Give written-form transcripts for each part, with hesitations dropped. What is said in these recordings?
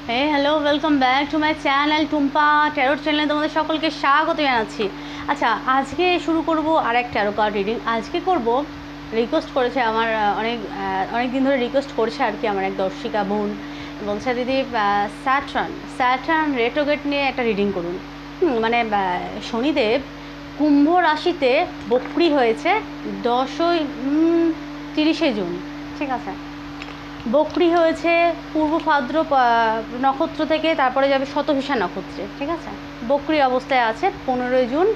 Hello, welcome back to my channel Tumpa tarot চ্যানেলে তোমাদের সকলকে স্বাগত জানাচ্ছি। আচ্ছা, আজকে শুরু করব আর এক ট্যারো কার্ড রিডিং। আজকে করব, রিকোয়েস্ট করেছে আমার অনেক দিন ধরে রিকোয়েস্ট করছে আর কি আমার এক দর্শিকা বোন, বলছে দিদি স্যাটার্ন রেট্রোগেট নিয়ে একটা রিডিং করুন। মানে শনিদেব কুম্ভ রাশিতে বক্রি হয়েছে 30 জুন, ঠিক আছে। বকরি হয়েছে পূর্ব ভাদ্র নক্ষত্র থেকে, তারপরে যাবে শতভিষা নক্ষত্রে, ঠিক আছে। বকরি অবস্থায় আছে 15 জুন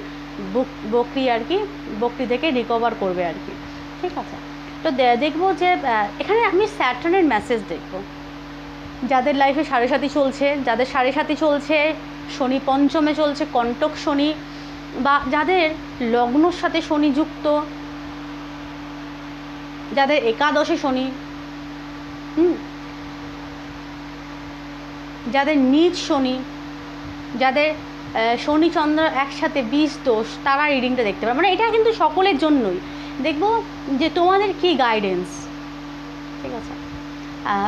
বকরি আর কি, বকরি থেকে রিকভার করবে আর কি, ঠিক আছে। তো দেখবো যে এখানে আমি স্যাটার্নের মেসেজ দেখব। যাদের লাইফে সাড়ে সাথী চলছে, যাদের সাড়ে সাথী চলছে, শনি পঞ্চমে চলছে, কণ্টক শনি, বা যাদের লগ্নর সাথে শনি যুক্ত, যাদের একাদশে শনি, যাদের নিজ শনি, যাদের শনি চন্দ্র একসাথে 20 দোষ, তারা রিডিংটা দেখতে পারে। মানে এটা কিন্তু সকলের জন্যই দেখবো যে তোমাদের কি গাইডেন্স, ঠিক আছে।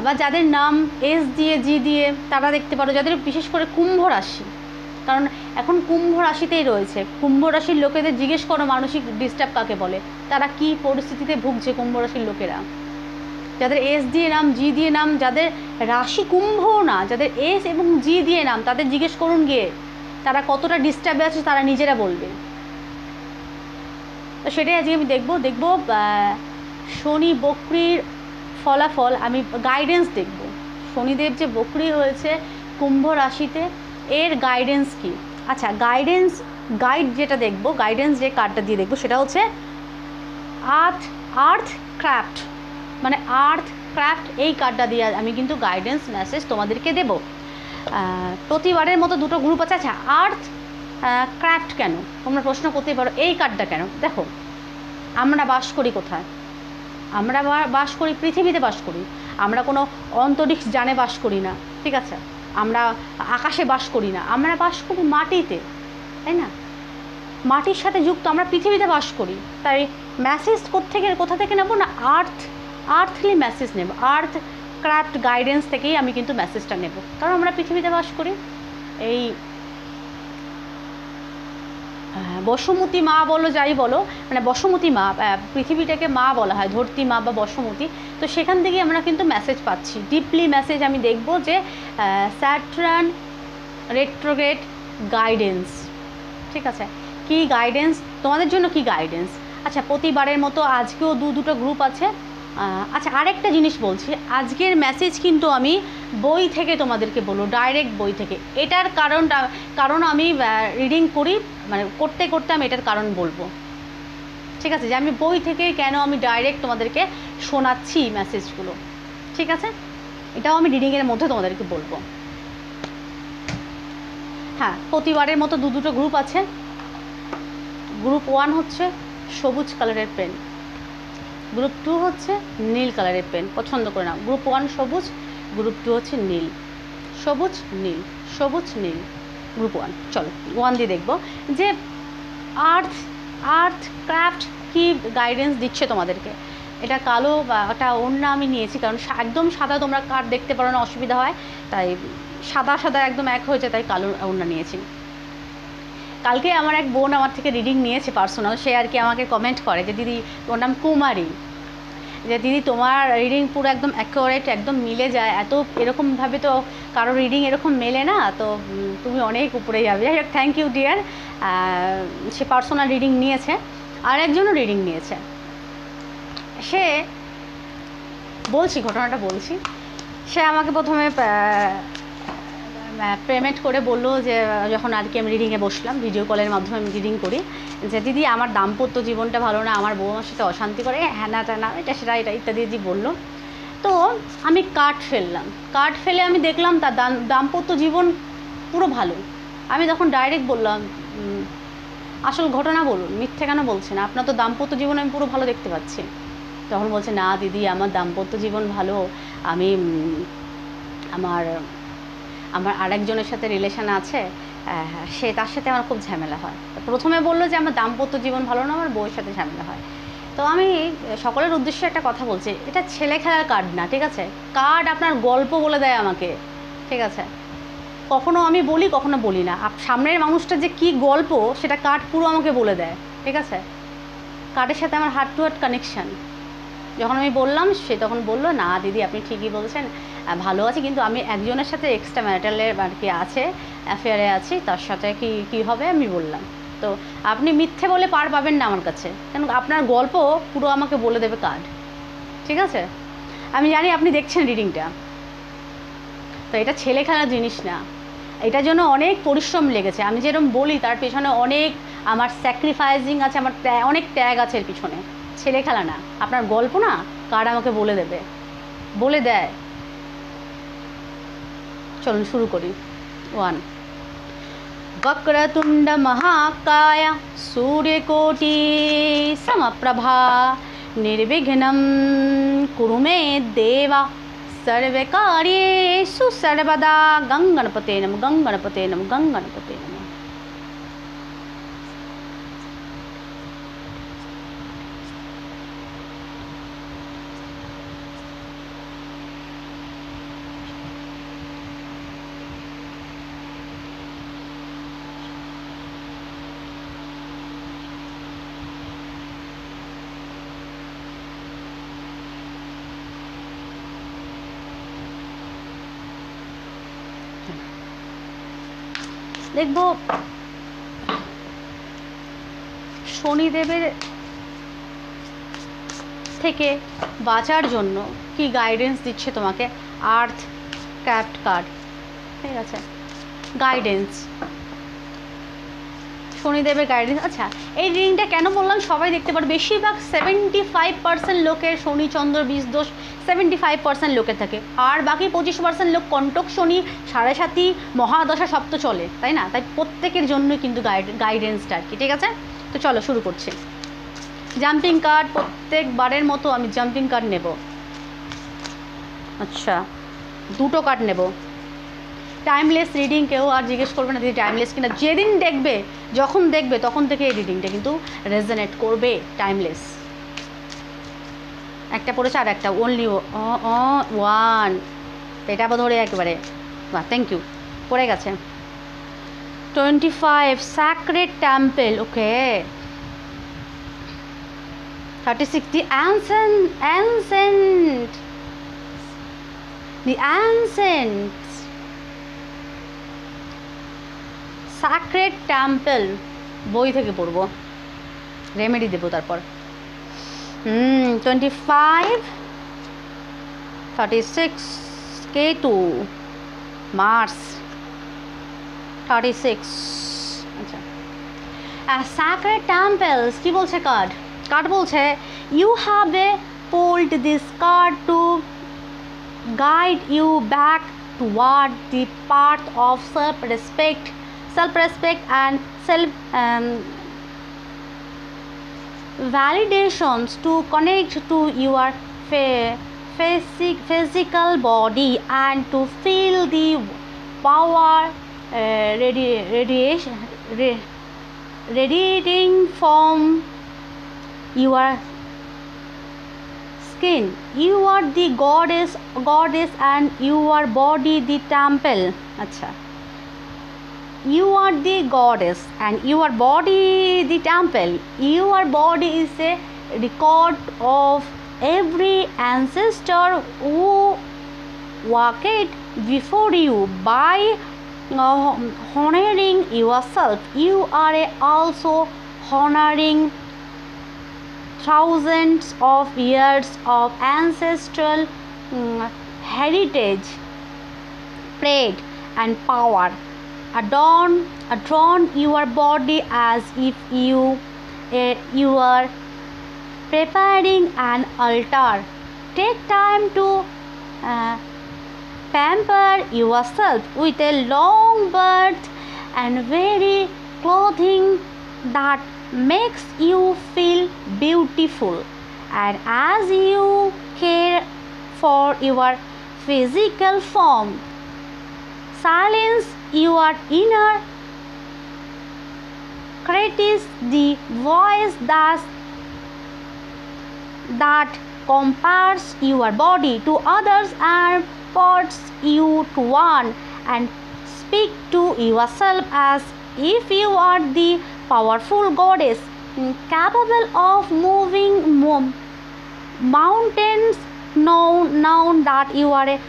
বা যাদের নাম এস দিয়ে জি দিয়ে, তারা দেখতে পারো। যাদের বিশেষ করে কুম্ভ রাশি, কারণ এখন কুম্ভ রাশিতেই রয়েছে। কুম্ভ রাশির লোকেদের জিজ্ঞেস করো মানসিক ডিস্টার্ব কাকে বলে, তারা কি পরিস্থিতিতে ভুগছে কুম্ভ রাশির লোকেরা। যাদের এস দিয়ে নাম, জি দিয়ে নাম, যাদের রাশি কুম্ভ না, যাদের এস এবং জি দিয়ে নাম, তাদের জিজ্ঞেস করুন গিয়ে তারা কতটা ডিস্টার্বে আছে, তারা নিজেরা বলবে। তো সেটাই আজকে আমি দেখব শনি বক্রির ফলাফল, আমি গাইডেন্স দেখব। শনিদেব যে বক্রি হয়েছে কুম্ভ রাশিতে, এর গাইডেন্স কি। আচ্ছা, গাইড যেটা দেখব, গাইডেন্স যে কার্ডটা দিয়ে দেখব, সেটা হচ্ছে আর্থ ক্রাফট, মানে আর্থ ক্রাফট। এই কার্ডটা দিয়ে আমি কিন্তু গাইডেন্স মেসেজ তোমাদেরকে দেব। প্রতিবারের মতো দুটো গ্রুপ আছে। আচ্ছা, আর্থ ক্রাফট কেন, তোমরা প্রশ্ন করতেই পারো, এই কার্ডটা কেন। দেখো, আমরা বাস করি কোথায়? আমরা বাস করি পৃথিবীতে, বাস করি। আমরা কোনো অন্তরিক্ষ যানে বাস করি না, ঠিক আছে। আমরা আকাশে বাস করি না, আমরা বাস করি মাটিতে, তাই না? মাটির সাথে যুক্ত, আমরা পৃথিবীতে বাস করি। তাই মেসেজ কোথা থেকে নেবো না, আর্থলি মেসেজ নেব। আর্থ ক্রাফট গাইডেন্স থেকেই আমি কিন্তু মেসেজটা নেব, কারণ আমরা পৃথিবীতে বাস করি। এই বসুমতী মা বলো, যাই বলো, মানে বসুমতী মা, পৃথিবীটাকে মা বলা হয়, ধরতী মা বা বসুমতী। তো সেখান থেকেই আমরা কিন্তু মেসেজ পাচ্ছি, ডিপলি মেসেজ আমি দেখব যে স্যাটার্ন রেট্রোগ্রেড গাইডেন্স, ঠিক আছে। কি গাইডেন্স তোমাদের জন্য, কি গাইডেন্স। আচ্ছা, প্রতিবারের মতো আজকেও দুটো গ্রুপ আছে। আচ্ছা, আরেকটা জিনিস বলছি, আজকের মেসেজ কিন্তু আমি বই থেকে তোমাদেরকে বলবো, ডাইরেক্ট বই থেকে। এটার কারণ আমি রিডিং করি, মানে করতে করতে আমি এটার কারণ বলবো, ঠিক আছে, যে আমি বই থেকে কেন আমি ডাইরেক্ট তোমাদেরকে শোনাচ্ছি মেসেজগুলো, ঠিক আছে। এটাও আমি রিডিংয়ের মধ্যে তোমাদেরকে বলবো। হ্যাঁ, প্রতিবারের মতো দুটো গ্রুপ আছে। গ্রুপ 1 হচ্ছে সবুজ কালারের পেন, গ্রুপ 2 হচ্ছে নীল কালারের পেন, পছন্দ করে নাও। গ্রুপ 1 সবুজ, গ্রুপ 2 হচ্ছে নীল। সবুজ নীল, সবুজ নীল, গ্রুপ 1। চলো 1 দিয়ে দেখবো যে আর্থ ক্রাফট কি গাইডেন্স দিচ্ছে তোমাদেরকে। এটা কালো বা ওটা ওড়না আমি নিয়েছি, কারণ একদম সাদা তোমরা কার্ড দেখতে পারো না, অসুবিধা হয়, তাই সাদা একদম এক হয়েছে, তাই কালো ওড়না নিয়েছি। কালকে আমার এক বোন আমার থেকে রিডিং নিয়েছে পার্সোনাল, সে আর কি আমাকে কমেন্ট করে যে দিদি, ওর নাম কুমারী, যে দিদি তোমার রিডিং পুরো একদম অ্যাকুরেট, একদম মিলে যায়, এরকমভাবে তো কারো রিডিং এরকম মেলে না, তো তুমি অনেক উপরে যাবে। যাই হোক, থ্যাংক ইউ ডিয়ার। সে পার্সোনাল রিডিং নিয়েছে, আর একজনও রিডিং নিয়েছে। সে ঘটনাটা বলছি। সে আমাকে প্রথমে পেমেন্ট করে বললো যে, যখন আর কি আমি রিডিংয়ে বসলাম, ভিডিও কলের মাধ্যমে আমি রিডিং করি, যে দিদি আমার দাম্পত্য জীবনটা ভালো না, আমার বউ আমার সাথে অশান্তি করে, হ্যাঁ না টানা এটা সেটা ইত্যাদি বললো। তো আমি কার্ড ফেলে আমি দেখলাম তার দাম্পত্য জীবন পুরো ভালো। আমি তখন ডাইরেক্ট বললাম, আসল ঘটনা বলুন, মিথ্যে কেন বলছেন, আপনার তো দাম্পত্য জীবন আমি পুরো ভালো দেখতে পাচ্ছি। তখন বলছে, না দিদি, আমার দাম্পত্য জীবন ভালো, আমি আমার আরেকজনের সাথে রিলেশান আছে, সে তার সাথে আমার খুব ঝামেলা হয়। প্রথমে বললো যে আমার দাম্পত্য জীবন ভালো না, আমার বউয়ের সাথে ঝামেলা হয়। তো আমি সকলের উদ্দেশ্যে একটা কথা বলছি, এটা ছেলে খেলার কার্ড না, ঠিক আছে। কার্ড আপনার গল্প বলে দেয় আমাকে, ঠিক আছে, কখনো আমি বলি কখনো বলি না। সামনের মানুষটা যে কি গল্প সেটা কার্ড পুরো আমাকে বলে দেয়। ঠিক আছে, কার্ডের সাথে আমার হার্ট টু হার্ট কানেকশান। যখন আমি বললাম সে তখন বললো, না দিদি আপনি ঠিকই বলছেন, ভালো আছে, কিন্তু আমি একজনের সাথে এক্সট্রা ম্যারিটালের আর কি আছে, অ্যাফেয়ারে আছি, তার সাথে কি হবে আমি বললাম। তো আপনি মিথ্যে বলে পার পাবেন না আমার কাছে, কেন আপনার গল্প পুরো আমাকে বলে দেবে কার্ড। ঠিক আছে, আমি জানি আপনি দেখছেন রিডিংটা, তো এটা ছেলে খেলার জিনিস না, এটার জন্য অনেক পরিশ্রম লেগেছে। আমি যেরকম বলি তার পেছনে অনেক আমার স্যাক্রিফাইসিং আছে, আমার অনেক ত্যাগ আছে এর পিছনে, ছেলে খেলা না। আপনার গল্প না কার্ড আমাকে বলে দেবে, বলে দেয়। চলুন শুরু করি। 1 वक्रतुंड महाकाय सूर्यकोटि समप्रभा निर्विघ्नं कुरु मे देवा सर्वकार्येषु सर्वदा। गंगणपते नमः, गंगणपते नमः, गंगणपते नमः। দেখবো শনিদেবের থেকে বাঁচার জন্য কি গাইডেন্স দিচ্ছে তোমাকে আর্থ ক্যাপ্ট কার্ড। ঠিক আছে, গাইডেন্স, শনিদেবের গাইডেন্স। আচ্ছা, এই রিডিংটা কেন বললাম সবাই দেখতে পারে, বেশিরভাগ 75% লোকের শনি চন্দ্র বিষ দোষ 75% লোকের থাকে, আর বাকি 25% লোক কণ্টক শনি, সাড়ে সাতি, মহাদশা সব তো চলে, তাই না? তাই প্রত্যেকের জন্যই কিন্তু গাইডেন্সটা আর কি। ঠিক আছে, তো চলো শুরু করছি। জাম্পিং কার্ড, প্রত্যেকবারের মতো আমি জাম্পিং কার্ড নেব। আচ্ছা, 2টো কার্ড নেব। টাইমলেস রিডিং, কেউ আর জিজ্ঞেস করবে না দিদি টাইমলেস কিনা, যেদিন দেখবে যখন দেখবে তখন থেকে এই রিডিংটা কিন্তু রেজনেট করবে। টাইমলেস একটা পড়েছে, আর একটা অনলি 1, এটা আবার ধরে একেবারে, বাহ থ্যাংক ইউ, পড়ে গেছে। 25 sacred temple, okay. 36 the ancient sacred temple, বই থেকে পড়বো, রেমেডি দেবো তারপর। 25 36 Ketu Mars 36। আচ্ছা, sacred temples কি বলছে কার্ড? কার্ড বলছে you have pulled this card to guide you back toward the path of self-respect and validations, to connect to your physical body and to feel the power radiating from your skin. You are the goddess and your body the temple. Acha, you are the goddess and your body the temple. Your body is a record of every ancestor who walked before you. By honoring yourself, you are also honoring thousands of years of ancestral heritage, pride and power. Adorn your body as if you are preparing an altar. Take time to pamper yourself with a long bath and very clothing that makes you feel beautiful. And as you care for your physical form, silence your inner critic, the voice that compares your body to others and transports you to one, and speak to yourself as if you are the powerful goddess capable of moving mountains. Know that you are a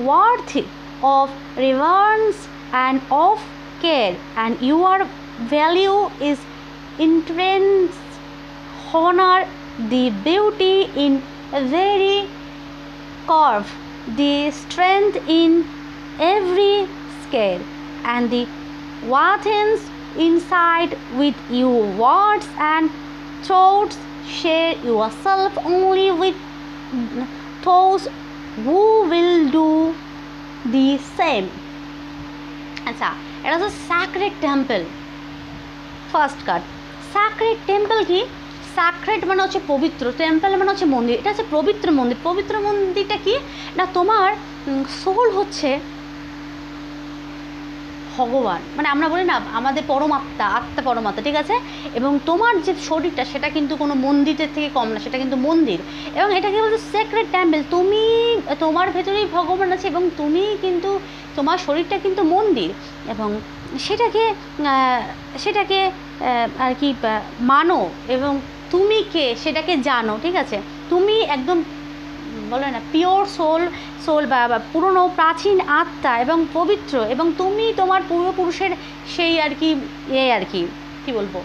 worthy of reverence and of care, and your value is intrinsic. Honor the beauty in every curve, the strength in every scale, and the Wathens inside with you. Words and thoughts. Share yourself only with those who will do the same. আচ্ছা, এটা হচ্ছে sacred temple. First card, sacred temple কি? Sacred মানে হচ্ছে পবিত্র, temple মানে হচ্ছে মন্দির। এটা হচ্ছে পবিত্র মন্দির। পবিত্র মন্দিরটা কি না, তোমার সোল হচ্ছে ভগবান, মানে আমরা বলি না আমাদের পরমাত্মা, আত্মা পরমাত্মা, ঠিক আছে? এবং তোমার যে শরীরটা সেটা কিন্তু কোনো মন্দিরের থেকে কম না, সেটা কিন্তু মন্দির। এবং এটাকে বলছে সেক্রেট টেম্পল। তুমি, তোমার ভেতরেই ভগবান আছে এবং তুমি কিন্তু, তোমার শরীরটা কিন্তু মন্দির, এবং সেটাকে আর কি মানো, এবং তুমি কে সেটাকে জানো, ঠিক আছে? তুমি একদম বলে না পিওর সোল বা পুরনো প্রাচীন আত্মা এবং পবিত্র, এবং তুমি তোমার পূর্বপুরুষের সেই আর কি কি বলবো,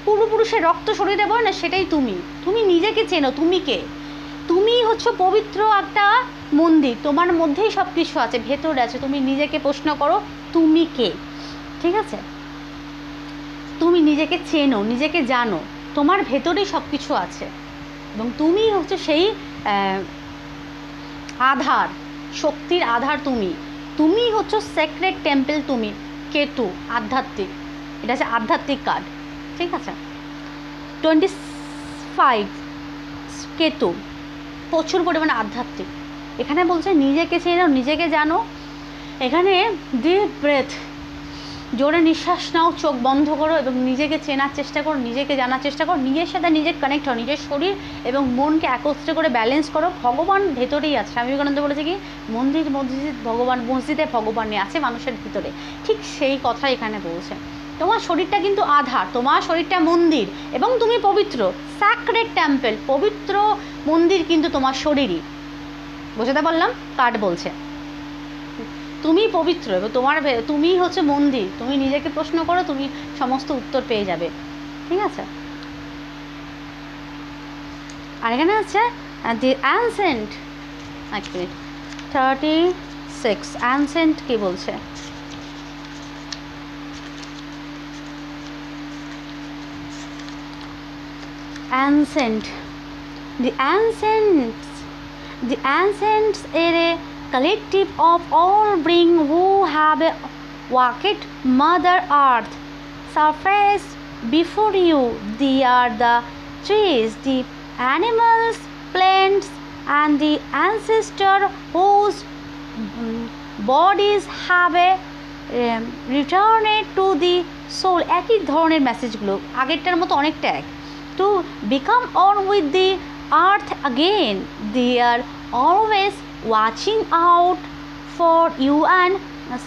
পূর্বপুরুষের রক্ত শরীরে বলে না, সেটাই তুমি। তুমি নিজেকে চেনো, তুমি কে? তুমি হচ্ছে পবিত্র একটা মন্দির, তোমার মধ্যেই সব কিছু আছে, ভেতরে আছে। তুমি নিজেকে প্রশ্ন করো তুমি কে, ঠিক আছে? তুমি নিজেকে চেনো, নিজেকে জানো, তোমার ভেতরেই সব কিছু আছে, এবং তুমি হচ্ছে সেই আধার, শক্তির আধার। তুমি হচ্ছে সেক্রেট টেম্পল। তুমি কেতু, আধ্যাত্মিক। এটা হচ্ছে আধ্যাত্মিক কার্ড, ঠিক আছে? 25 কেতু, প্রচুর পরিমাণে আধ্যাত্মিক। এখানে বলছে নিজেকে চেনো, নিজেকে জানো। এখানে ডিপ ব্রেথ, জোরে নিঃশ্বাস নাও, চোখ বন্ধ করো এবং নিজেকে চেনার চেষ্টা করো, নিজেকে জানার চেষ্টা করো, নিজের সাথে নিজের কানেক্ট হও, নিজের শরীর এবং মনকে একত্রে করে ব্যালেন্স করো। ভগবান ভেতরেই আছে। স্বামী বিবেকানন্দ বলেছে কি, মসজিদে ভগবান নেই, আছে মানুষের ভিতরে। ঠিক সেই কথা এখানে বলছে। তোমার শরীরটা কিন্তু আধার, তোমার শরীরটা মন্দির, এবং তুমি পবিত্র। স্যাক্রেড টেম্পল, পবিত্র মন্দির কিন্তু তোমার শরীরই। বুঝতে পারলাম? কার্ড বলছে তুমি পবিত্র এবং তুমি হচ্ছে মন্দির। তুমি নিজেকে প্রশ্ন করো, তুমি সমস্ত উত্তর পেয়ে যাবে, ঠিক আছে? আর এখানে হচ্ছে দি অ্যানসেন্ট, 36 অ্যানসেন্ট কি বলছে? Ancient, the ancients are a collective of all beings who have walked Mother Earth surface before you. They are the trees, the animals, plants, and the ancestors whose bodies have returned to the soul. একই ধরনের মেসেজগুলো আগেরটার মতো অনেকটা এক। To become one with the earth again. They are always watching out for you and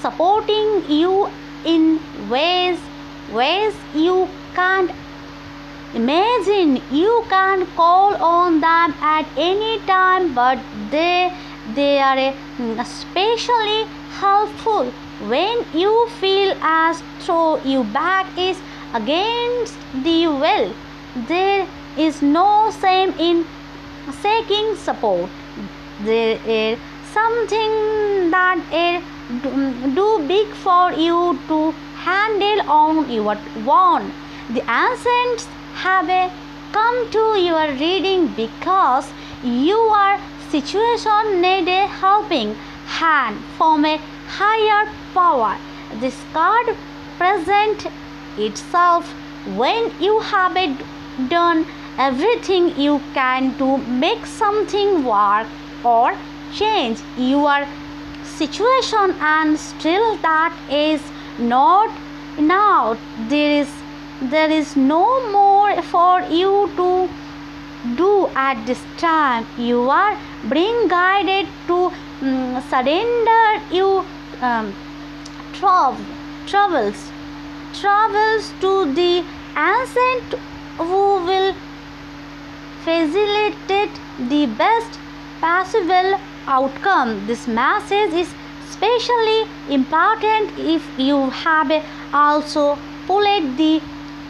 supporting you in ways you can't imagine. You can call on them at any time, but they are especially helpful when you feel as though your back is against the wall. There is no shame in seeking support. There is something that is too big for you to handle on your own. The ancients have come to your reading because your situation needs a helping hand from a higher power. This card presents itself when you have done everything you can to make something work or change your situation, and still that is not enough. There is no more for you to do at this time. You are being guided to surrender you travels to the ancient who will facilitate the best possible outcome. This message is especially important if you have also pulled the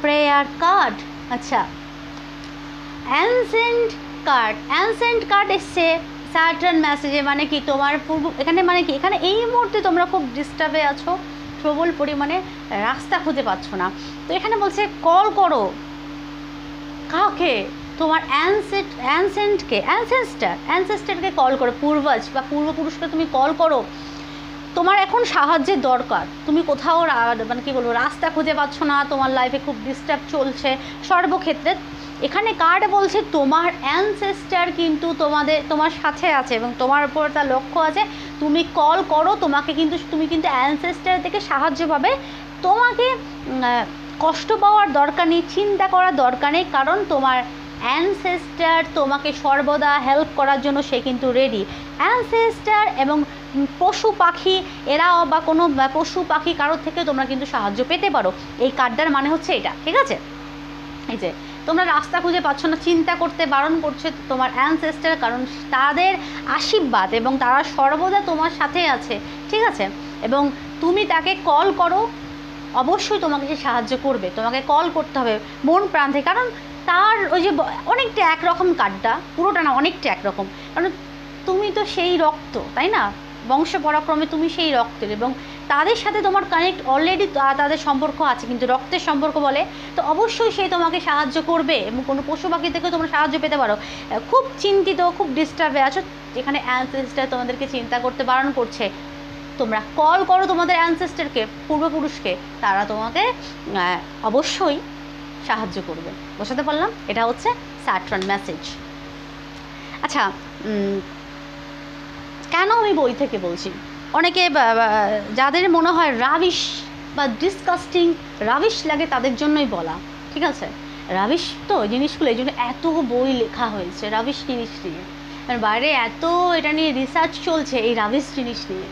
prayer card. আচ্ছা, ancient card এসছে Saturn মেসেজে, মানে কি তোমার পূর্ব, এখানে মানে কি, এখানে এই মুহূর্তে তোমরা খুব ডিস্টার্বে আছো, প্রবল পরিমাণে রাস্তা খুঁজে পাচ্ছ না। তো এখানে বলছে কল করো কাকে, তোমার অ্যানসেস্টারকে কল করো, পূর্বজ বা পূর্বপুরুষকে তুমি কল করো। তোমার এখন সাহায্যের দরকার, তুমি কোথাও মানে কি বলবো রাস্তা খুঁজে পাচ্ছ না, তোমার লাইফে খুব ডিস্টার্ব চলছে সর্বক্ষেত্রে। এখানে কার্ড বলছে তোমার অ্যানসেস্টার কিন্তু তোমার সাথে আছে এবং তোমার উপর তার লক্ষ্য আছে। তুমি কল করো, তুমি কিন্তু অ্যানসেস্টার থেকে সাহায্য পাবে। তোমাকে কষ্ট পাওয়ার দরকার নেই, চিন্তা করার দরকার নেই, কারণ তোমার অ্যানসেস্টার তোমাকে সর্বদা হেল্প করার জন্য সে কিন্তু রেডি। অ্যানসেস্টার এবং পশু পাখি, এরাও বা কোনো পশু পাখি কারোর থেকে তোমরা কিন্তু সাহায্য পেতে পারো। এই কার্ডটার মানে হচ্ছে এটা, ঠিক আছে? এই যে তোমরা রাস্তা খুঁজে পাচ্ছ না, চিন্তা করতে বারণ করছে তোমার অ্যানসেস্টার, কারণ তাদের আশীর্বাদ এবং তারা সর্বদা তোমার সাথে আছে, ঠিক আছে? এবং তুমি তাকে কল করো, অবশ্যই তোমাকে সে সাহায্য করবে। তোমাকে কল করতে হবে মন প্রাণ থেকে, কারণ তার ওই যে অনেকটা একরকম কার্ডটা, পুরোটা না, অনেকটা একরকম, কারণ তুমি তো সেই রক্ত, তাই না? বংশ পরাক্রমে তুমি সেই রক্তের, এবং তাদের সাথে তোমার কানেক্ট অলরেডি, তাদের সম্পর্ক আছে, কিন্তু রক্তের সম্পর্ক বলে, তো অবশ্যই সে তোমাকে সাহায্য করবে। এবং কোনো পশু পাখি থেকেও তোমরা সাহায্য পেতে পারো। খুব চিন্তিত, খুব ডিস্টার্বে আছো, যেখানে অ্যানসেস্টার তোমাদেরকে চিন্তা করতে বারণ করছে, তোমরা কল করো তোমাদের অ্যানসেস্টারকে, পূর্বপুরুষকে, তারা তোমাকে অবশ্যই সাহায্য করবে। বোঝাতে পারলাম? এটা হচ্ছে স্যাটার্ন মেসেজ। আচ্ছা, কেন আমি বই থেকে বলছি? অনেকে যাদের মনে হয় রাবিশ বা ডিসকাস্টিং, রাবিশ লাগে, তাদের জন্যই বলা, ঠিক আছে? রাবিশ তো জিনিসগুলো, এই জন্য এত বই লেখা হয়েছে রাবিশ জিনিস নিয়ে, বাইরে এত এটা নিয়ে রিসার্চ চলছে এই রাবিশ জিনিস নিয়ে।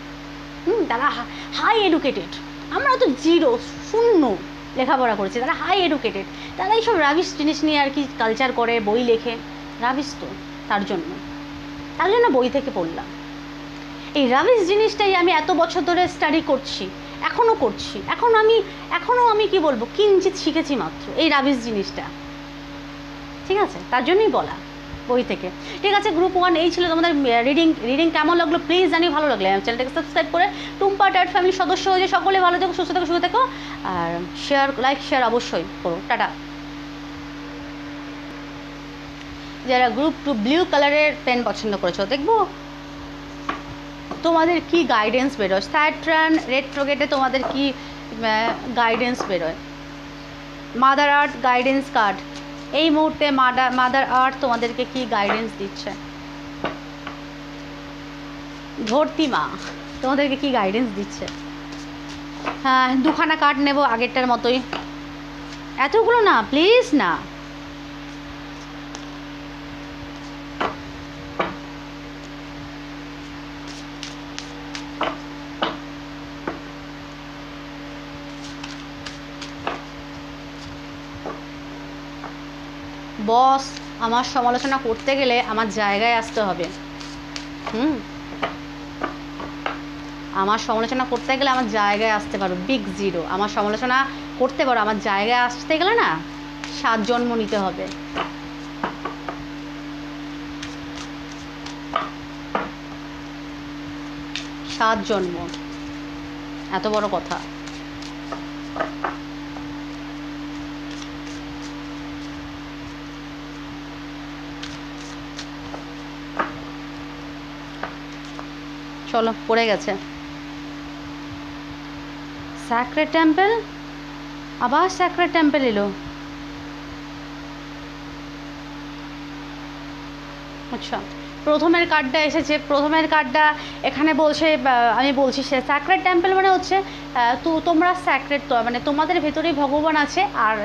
তারা হাই এডুকেটেড, আমরা তো জিরো, শূন্য লেখাপড়া করেছি, তারা হাই এডুকেটেড, তারা এইসব রাবিশ জিনিস নিয়ে আর কি কালচার করে, বই লেখে। রাবিশ তো তার জন্য বই থেকে পড়লাম। এই রাবিশ জিনিসটাই আমি এত বছর ধরে স্টাডি করছি, এখনও করছি, এখনও আমি কি বলবো, কিঞ্চিত শিখেছি মাত্র এই রাবিশ জিনিসটা, ঠিক আছে? তার জন্যই বলা বই থেকে। ঠিক আছে, গ্রুপ 1 এই ছিল তোমাদের রিডিং। কেমন লাগলো প্লিজ জানিয়ে, ভালো লাগলে চ্যানেলটাকে সাবস্ক্রাইব করে টুম্পা টাইট ফ্যামিলির সদস্য হয়ে যে সকলে ভালো থেকো, সুস্থ থেকো, সুখে থেকো, আর লাইক শেয়ার অবশ্যই করো। টাটা। যারা গ্রুপ 2 ব্লু কালারের পেন পছন্দ করেছো, দেখবো তোমাদের কি গাইডেন্স বেরোয়, স্যাটার্ন রেট্রোগেটে তোমাদের কি গাইডেন্স বেরোয়। মাদার আর্থ গাইডেন্স কার্ড, এই মুহূর্তে মাদার আর্থ তোমাদেরকে কি গাইডেন্স দিচ্ছে। ধরতি মা তোমাদেরকে কি গাইডেন্স দিচ্ছে। হ্যাঁ, দুখানা কার্ড নেব আগেরটার মতোই, এতগুলো না প্লিজ না। বস, আমার সমালোচনা করতে গেলে আমার জায়গায় আসতে হবে। আমার সমালোচনা করতে গেলে আমার জায়গায় আসতে পারো, বিগ জিরো। আমার সমালোচনা করতে পারো, আমার জায়গায় আসতে গেলে না 7 জন্ম নিতে হবে। সাত জন্ম, এত বড় কথা। চলো, পড়ে গেছে। স্যাক্রেড টেম্পল, আবার স্যাক্রেড টেম্পল এলো। আচ্ছা, প্রথমের কার্ডটা এসেছে। প্রথমের কার্ডটা এখানে বলছে, আমি বলছি স্যাক্রেড টেম্পল মানে হচ্ছে তোমরা স্যাক্রেড, মানে তোমাদের ভেতরেই ভগবান আছে, আর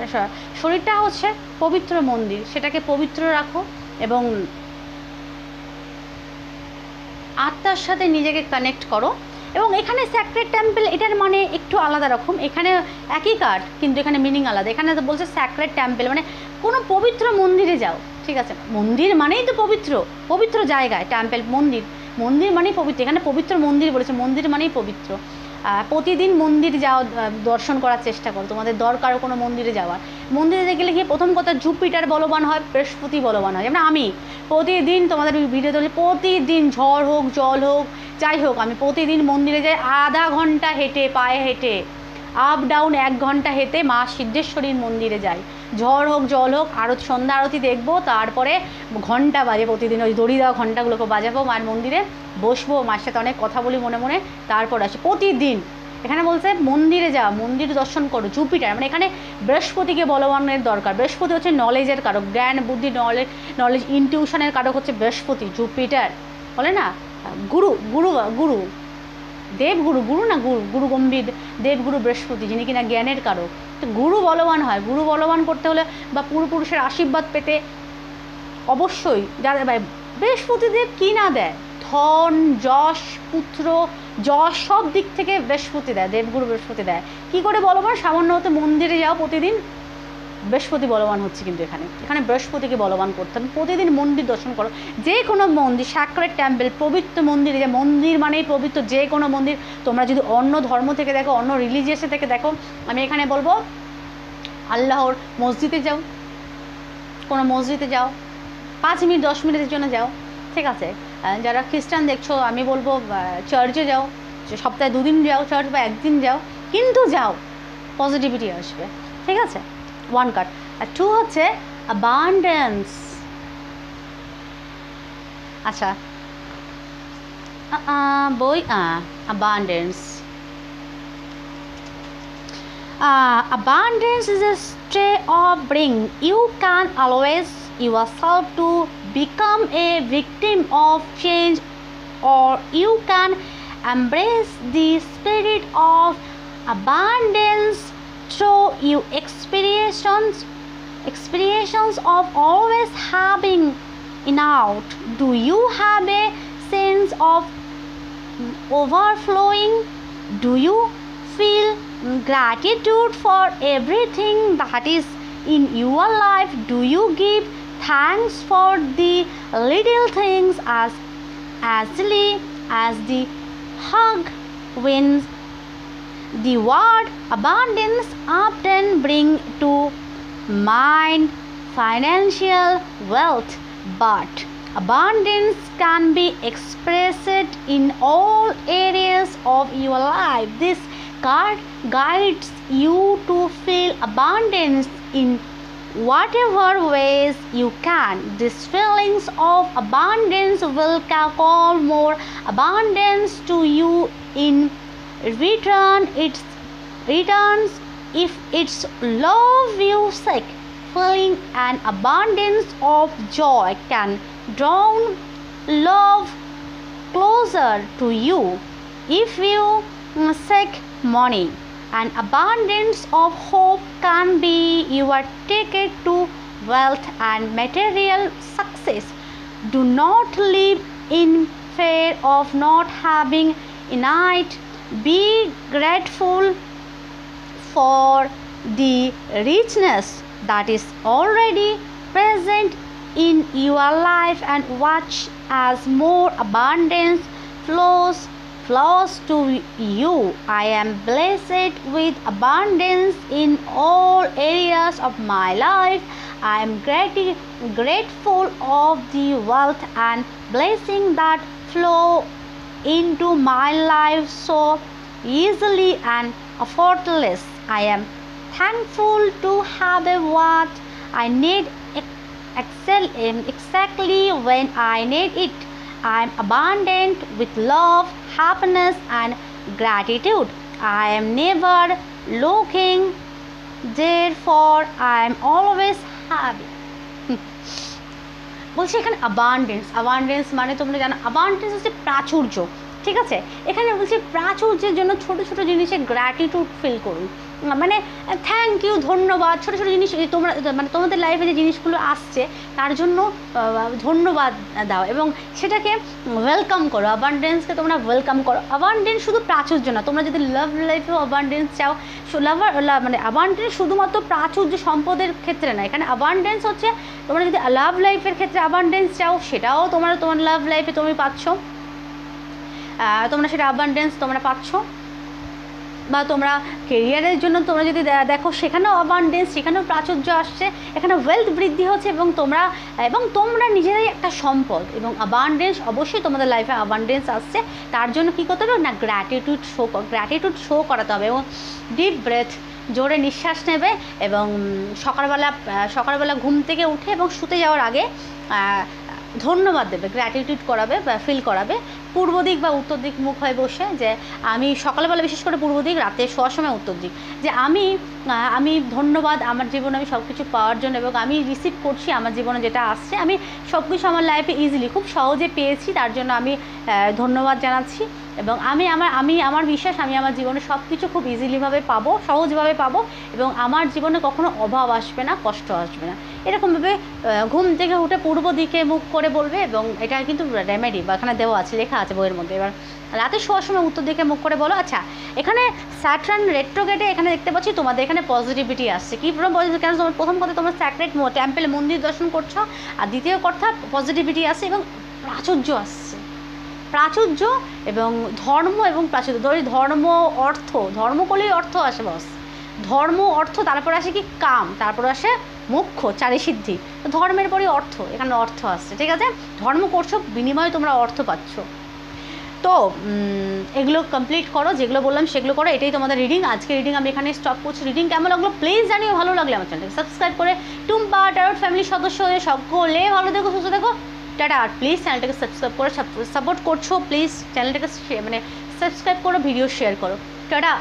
শরীরটা হচ্ছে পবিত্র মন্দির, সেটাকে পবিত্র রাখো, এবং আত্মার সাথে নিজেকে কানেক্ট করো। এবং এখানে স্যাক্রেড টেম্পল, এটার মানে একটু আলাদা রকম, এখানে একই কার্ড কিন্তু এখানে মিনিং আলাদা। এখানে তো বলছে স্যাক্রেড টেম্পল মানে কোনো পবিত্র মন্দিরে যাও, ঠিক আছে? মন্দির মানেই তো পবিত্র, পবিত্র জায়গায়, টেম্পল মন্দির, মন্দির মানেই পবিত্র, এখানে পবিত্র মন্দির বলেছে, মন্দির মানেই পবিত্র। প্রতিদিন মন্দির যাও, দর্শন করার চেষ্টা করো, তোমাদের দরকার কোনো মন্দিরে যাওয়ার। মন্দিরে গেলে গিয়ে প্রথম কথা জুপিটার বলবান হয়, বৃহস্পতি বলবান হয়। যেমন আমি প্রতিদিন তোমাদের ভিডিও ধরে প্রতিদিন ঝড় হোক জল হোক যাই হোক আমি প্রতিদিন মন্দিরে যাই, আধা ঘন্টা হেঁটে, পায়ে হেঁটে, আপ ডাউন 1 ঘন্টা হেঁটে মা সিদ্ধেশ্বরীর মন্দিরে যাই। ঝড় হোক জল হোক, আরতি, সন্ধ্যা আরতি দেখবো, তারপরে ঘন্টা বাজে প্রতিদিন, ওই দড়ি দেওয়া ঘন্টাগুলোকে বাজাবো, মায়ের মন্দিরে বসবো, মায়ের সাথে অনেক কথা বলি মনে মনে, তারপর আসি প্রতিদিন। এখানে বলছে মন্দিরে যা, মন্দির দর্শন করো। জুপিটার মানে এখানে বৃহস্পতিকে বলবানের দরকার। বৃহস্পতি হচ্ছে নলেজের কারক, জ্ঞান বুদ্ধি নলেজ ইনটিউশনের কারক হচ্ছে বৃহস্পতি। জুপিটার বলে না গুরু, গুরু গুরু দেবগুরু, গুরু না গুরু, গুরু গম্ভীর দেবগুরু বৃহস্পতি, যিনি কিনা জ্ঞানের কারক। তো গুরু বলবান হয়, গুরু বলবান করতে হলে বা পূর্বপুরুষের আশীর্বাদ পেতে অবশ্যই যাদের বৃহস্পতিদেব কী না দেয়, ধন যশ পুত্র যশ সব দিক থেকে বৃহস্পতি দেয়, দেবগুরু বৃহস্পতি দেয়। কী করে বলবান? সামান্য হতে মন্দিরে যাও প্রতিদিন, বৃহস্পতি বলবান হচ্ছে। কিন্তু এখানে বৃহস্পতিকে বলবান করতে হবে। প্রতিদিন মন্দির দর্শন করো, যে কোনো মন্দির, স্যাক্রেড টেম্পল, পবিত্র মন্দিরে, যে মন্দির মানেই পবিত্র, যে কোনো মন্দির। তোমরা যদি অন্য ধর্ম থেকে দেখো, অন্য রিলিজিয়াসে থেকে দেখো, আমি এখানে বলবো আল্লাহর মসজিদে যাও, কোনো মসজিদে যাও, 5 মিনিট 10 মিনিটের জন্য যাও, ঠিক আছে? যারা খ্রিস্টান দেখছো আমি বলবো চার্চে যাও, সপ্তাহে 2 দিন যাও চার্চ, বা 1 দিন যাও, কিন্তু যাও, পজিটিভিটি আসবে, ঠিক আছে? 1 কার্ড। আর 2 হচ্ছে অ্যাবান্ডেন্স। আচ্ছা বই abundance, abundance is a state of being. You can always yourself to become a victim of change, or you can embrace the spirit of abundance through your experiences of always having enough. Do you have a sense of overflowing? Do you feel gratitude for everything that is in your life? Do you give thanks for the little things as easily as the hug wins? The word abundance often bring to mind financial wealth, but abundance can be expressed in all areas of your life. This card guides you to feel abundance in whatever ways you can. These feelings of abundance will call more abundance to you in return. It returns if it's love you seek. Feeling an abundance of joy can draw love closer to you. If you seek money, an abundance of hope can be your ticket to wealth and material success. Do not live in fear of not having enough. Be grateful for the richness that is already present in your life and watch as more abundance flows to you. I am blessed with abundance in all areas of my life. I am grateful of the wealth and blessing that flow into my life so easily and effortless. I am thankful to have what I need exactly when I need it. I am abundant with love, happiness and gratitude. I am never looking, therefore I am always happy. বলছি এখানে abundance মানে তোমরা জানো abundance হচ্ছে প্রাচুর্য, ঠিক আছে? এখানে বলছি প্রাচুর্যের জন্য ছোট ছোট জিনিসে গ্র্যাটিটিউড ফিল করুন, মানে থ্যাংক ইউ, ধন্যবাদ, ছোটো ছোটো জিনিস তোমরা মানে তোমাদের লাইফে যে জিনিসগুলো আসছে তার জন্য ধন্যবাদ দাও এবং সেটাকে ওয়েলকাম করো। অ্যাবান্ডেন্সকে তোমরা ওয়েলকাম করো। অ্যাবান্ডেন্স শুধু প্রাচুর্য না, তোমরা যদি লাভ লাইফেও অ্যাবান্ডেন্স চাও, মানে অ্যাবান্ডেন্স শুধুমাত্র প্রাচুর্য সম্পদের ক্ষেত্রে না, এখানে অ্যাবান্ডেন্স হচ্ছে তোমরা যদি লাভ লাইফের ক্ষেত্রে অ্যাবান্ডেন্স চাও সেটাও তোমার লাভ লাইফে তুমি পাচ্ছ, তোমরা সেটা অ্যাবান্ডেন্স তোমরা পাচ্ছ। বা তোমরা কেরিয়ারের জন্য তোমরা যদি দেখো সেখানেও অ্যাবান্ডেন্স, সেখানেও প্রাচুর্য আসছে, এখানে ওয়েলথ বৃদ্ধি হচ্ছে এবং তোমরা নিজেরাই একটা সম্পদ এবং অ্যাবান্ডেন্স অবশ্যই তোমাদের লাইফে অ্যাবান্ডেন্স আসছে। তার জন্য কী করতে হবে না, গ্র্যাটিটিউড শো করাতে হবে এবং ডিপ ব্রেথ, জোরে নিঃশ্বাস নেবে এবং সকালবেলা ঘুম থেকে উঠে এবং শুতে যাওয়ার আগে ধন্যবাদ দেবে, গ্র্যাটিটিউড করাবে বা ফিল করাবে পূর্ব দিক বা উত্তর দিক মুখ হয়ে বসে, যে আমি সকালবেলা বিশেষ করে পূর্ব দিক, রাতে শোয়ার সময় উত্তর দিক, যে আমি ধন্যবাদ আমার জীবনে আমি সব কিছু পাওয়ার জন্য এবং আমি রিসিভ করছি আমার জীবনে যেটা আসছে, আমি সব কিছু আমার লাইফে ইজিলি খুব সহজে পেয়েছি, তার জন্য আমি ধন্যবাদ জানাচ্ছি এবং আমার বিশ্বাস আমি আমার জীবনে সব কিছু খুব ইজিলিভাবে পাবো, সহজভাবে পাবো এবং আমার জীবনে কখনো অভাব আসবে না, কষ্ট আসবে না। এরকমভাবে ঘুম থেকে উঠে পূর্ব দিকে মুখ করে বলবে এবং এটা কিন্তু রেমেডি বা এখানে দেওয়া আছে, লেখা আছে বইয়ের মধ্যে। এবার রাতে শোয়ার সময় উত্তর দিকে মুখ করে বলো। আচ্ছা, এখানে স্যাটার্ন রেট্রোগেটে এখানে দেখতে পাচ্ছি তোমাদের এখানে পজিটিভিটি আসছে। কী পজিটিভ? কেন তোমার প্রথম কথা তোমরা স্যাক্রেড টেম্পেল মন্দির দর্শন করছো, আর দ্বিতীয় কথা পজিটিভিটি আসছে এবং প্রাচুর্য আসছে, প্রাচুর্য এবং ধর্ম এবং প্রাচুর্য। ধর্ম অর্থ, ধর্ম করলেই অর্থ আসে বস, ধর্ম অর্থ, তারপর আসে কি কাম, তারপর আসে মোক্ষ, চারিসিদ্ধি। তো ধর্মের পরই অর্থ, এখানে অর্থ আসছে, ঠিক আছে? ধর্ম করছো, বিনিময়ে তোমরা অর্থ পাচ্ছ। তো এগুলো কমপ্লিট করো, যেগুলো বললাম সেগুলো করো। এটাই তোমাদের রিডিং। আজকে রিডিং আমি এখানে স্টপ করছি। রিডিং কেমন লাগলো প্লিজ জানিও, ভালো লাগলে আমার চ্যানেলটাকে সাবস্ক্রাইব করে টুম্পা ট্যারোট ফ্যামিলির সদস্য হয়ে সকলে ভালো দেখো, সুস্থ দেখো, টাটা। আর প্লিজ চ্যানেলটাকে সাবস্ক্রাইব করে সাপোর্ট করছো, প্লিজ চ্যানেলটাকে সাবস্ক্রাইব করো, ভিডিও শেয়ার করো, টাটা।